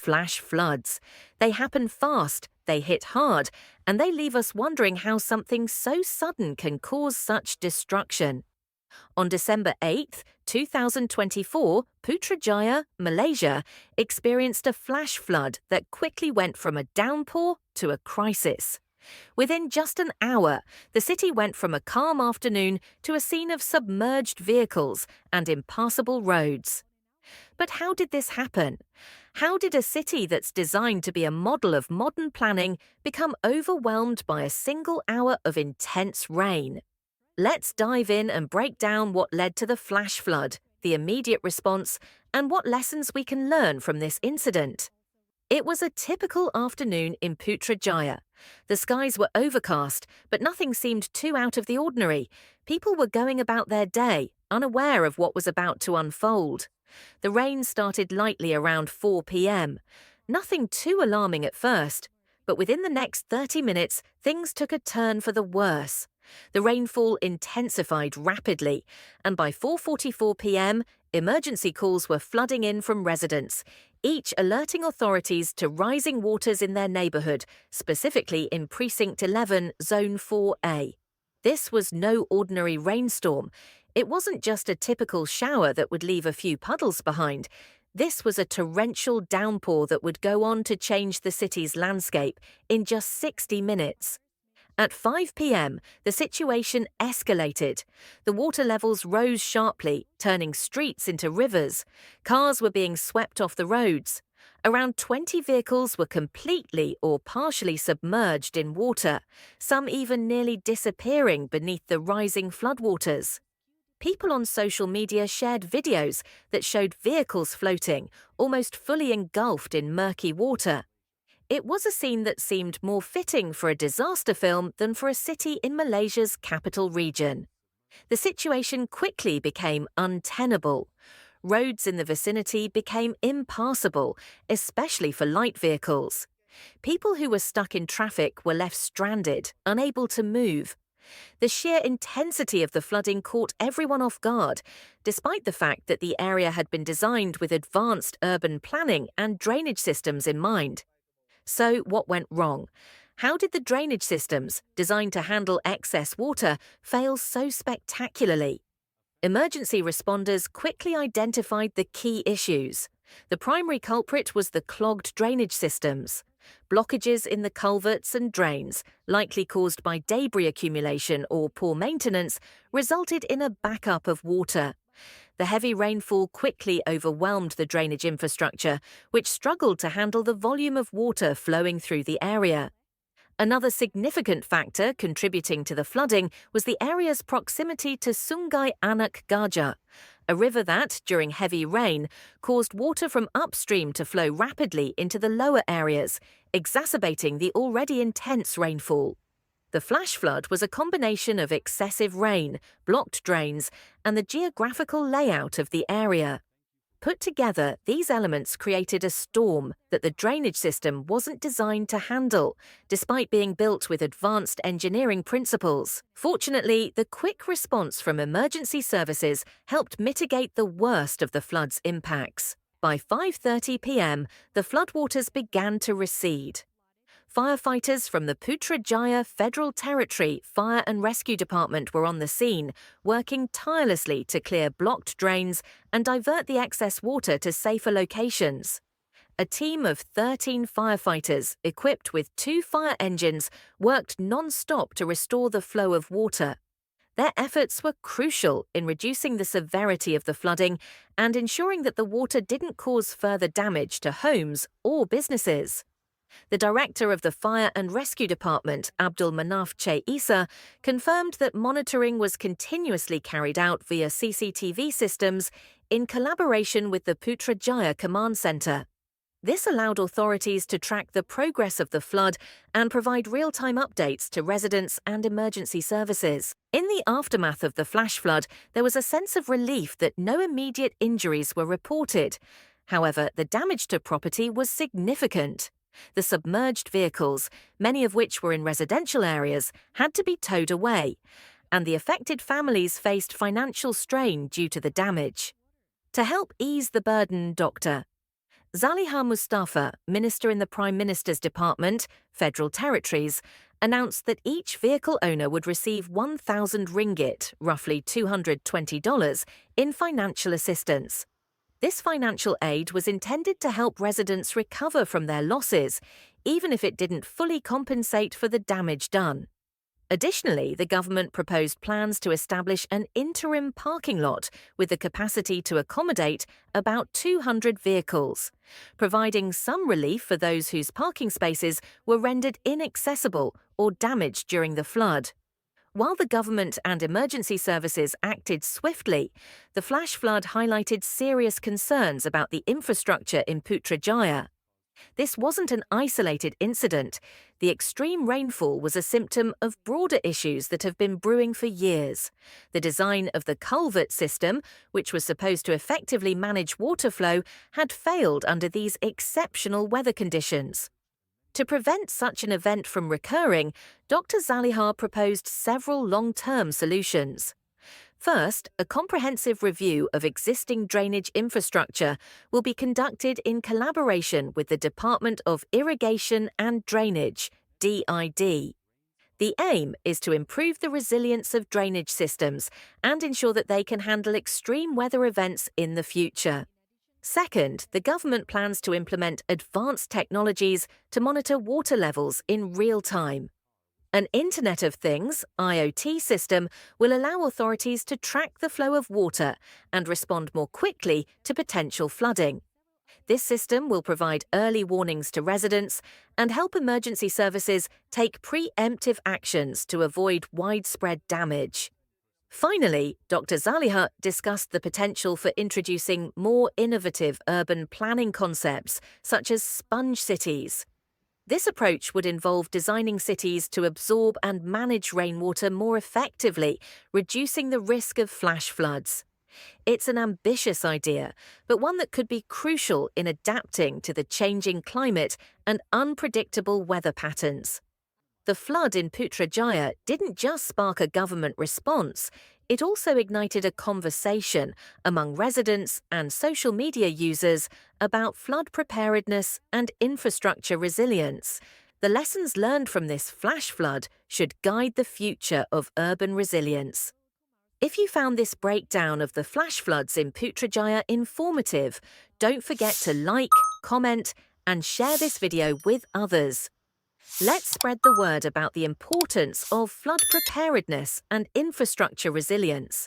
flash floods. They happen fast, they hit hard, and they leave us wondering how something so sudden can cause such destruction. On December 8, 2024, Putrajaya, Malaysia, experienced a flash flood that quickly went from a downpour to a crisis. Within just an hour, the city went from a calm afternoon to a scene of submerged vehicles and impassable roads. But how did this happen? How did a city that's designed to be a model of modern planning become overwhelmed by a single hour of intense rain? Let's dive in and break down what led to the flash flood, the immediate response, and what lessons we can learn from this incident. It was a typical afternoon in Putrajaya. The skies were overcast, but nothing seemed too out of the ordinary. People were going about their day, unaware of what was about to unfold. The rain started lightly around 4 p.m. Nothing too alarming at first, but within the next 30 minutes, things took a turn for the worse. The rainfall intensified rapidly, and by 4:44 p.m., emergency calls were flooding in from residents, each alerting authorities to rising waters in their neighbourhood, specifically in Precinct 11, Zone 4A. This was no ordinary rainstorm. It wasn't just a typical shower that would leave a few puddles behind. This was a torrential downpour that would go on to change the city's landscape in just 60 minutes. At 5 p.m., the situation escalated. The water levels rose sharply, turning streets into rivers. Cars were being swept off the roads. Around 20 vehicles were completely or partially submerged in water, some even nearly disappearing beneath the rising floodwaters. People on social media shared videos that showed vehicles floating, almost fully engulfed in murky water. It was a scene that seemed more fitting for a disaster film than for a city in Malaysia's capital region. The situation quickly became untenable. Roads in the vicinity became impassable, especially for light vehicles. People who were stuck in traffic were left stranded, unable to move. The sheer intensity of the flooding caught everyone off guard, despite the fact that the area had been designed with advanced urban planning and drainage systems in mind. So, what went wrong? How did the drainage systems, designed to handle excess water, fail so spectacularly? Emergency responders quickly identified the key issues. The primary culprit was the clogged drainage systems. Blockages in the culverts and drains, likely caused by debris accumulation or poor maintenance, resulted in a backup of water. The heavy rainfall quickly overwhelmed the drainage infrastructure, which struggled to handle the volume of water flowing through the area. Another significant factor contributing to the flooding was the area's proximity to Sungai Anak Gajah, a river that, during heavy rain, caused water from upstream to flow rapidly into the lower areas, exacerbating the already intense rainfall. The flash flood was a combination of excessive rain, blocked drains, and the geographical layout of the area. Put together, these elements created a storm that the drainage system wasn't designed to handle, despite being built with advanced engineering principles. Fortunately, the quick response from emergency services helped mitigate the worst of the flood's impacts. By 5:30 p.m., the floodwaters began to recede. Firefighters from the Putrajaya Federal Territory Fire and Rescue Department were on the scene, working tirelessly to clear blocked drains and divert the excess water to safer locations. A team of 13 firefighters, equipped with 2 fire engines, worked non-stop to restore the flow of water. Their efforts were crucial in reducing the severity of the flooding and ensuring that the water didn't cause further damage to homes or businesses. The director of the Fire and Rescue Department, Abdul Manaf Che Isa, confirmed that monitoring was continuously carried out via CCTV systems in collaboration with the Putrajaya Command Centre. This allowed authorities to track the progress of the flood and provide real-time updates to residents and emergency services. In the aftermath of the flash flood, there was a sense of relief that no immediate injuries were reported. However, the damage to property was significant. The submerged vehicles, many of which were in residential areas, had to be towed away, and the affected families faced financial strain due to the damage. To help ease the burden, Dr. Zaliha Mustafa, Minister in the Prime Minister's Department, Federal Territories, announced that each vehicle owner would receive 1,000 ringgit, roughly $220, in financial assistance. This financial aid was intended to help residents recover from their losses, even if it didn't fully compensate for the damage done. Additionally, the government proposed plans to establish an interim parking lot with the capacity to accommodate about 200 vehicles, providing some relief for those whose parking spaces were rendered inaccessible or damaged during the flood. While the government and emergency services acted swiftly, the flash flood highlighted serious concerns about the infrastructure in Putrajaya. This wasn't an isolated incident. The extreme rainfall was a symptom of broader issues that have been brewing for years. The design of the culvert system, which was supposed to effectively manage water flow, had failed under these exceptional weather conditions. To prevent such an event from recurring, Dr. Zaliha proposed several long-term solutions. First, a comprehensive review of existing drainage infrastructure will be conducted in collaboration with the Department of Irrigation and Drainage, DID. The aim is to improve the resilience of drainage systems and ensure that they can handle extreme weather events in the future. Second, the government plans to implement advanced technologies to monitor water levels in real time. An Internet of Things (IoT) system will allow authorities to track the flow of water and respond more quickly to potential flooding. This system will provide early warnings to residents and help emergency services take preemptive actions to avoid widespread damage. Finally, Dr. Zaliha discussed the potential for introducing more innovative urban planning concepts, such as sponge cities. This approach would involve designing cities to absorb and manage rainwater more effectively, reducing the risk of flash floods. It's an ambitious idea, but one that could be crucial in adapting to the changing climate and unpredictable weather patterns. The flood in Putrajaya didn't just spark a government response, it also ignited a conversation among residents and social media users about flood preparedness and infrastructure resilience. The lessons learned from this flash flood should guide the future of urban resilience. If you found this breakdown of the flash floods in Putrajaya informative, don't forget to like, comment, and share this video with others. Let's spread the word about the importance of flood preparedness and infrastructure resilience.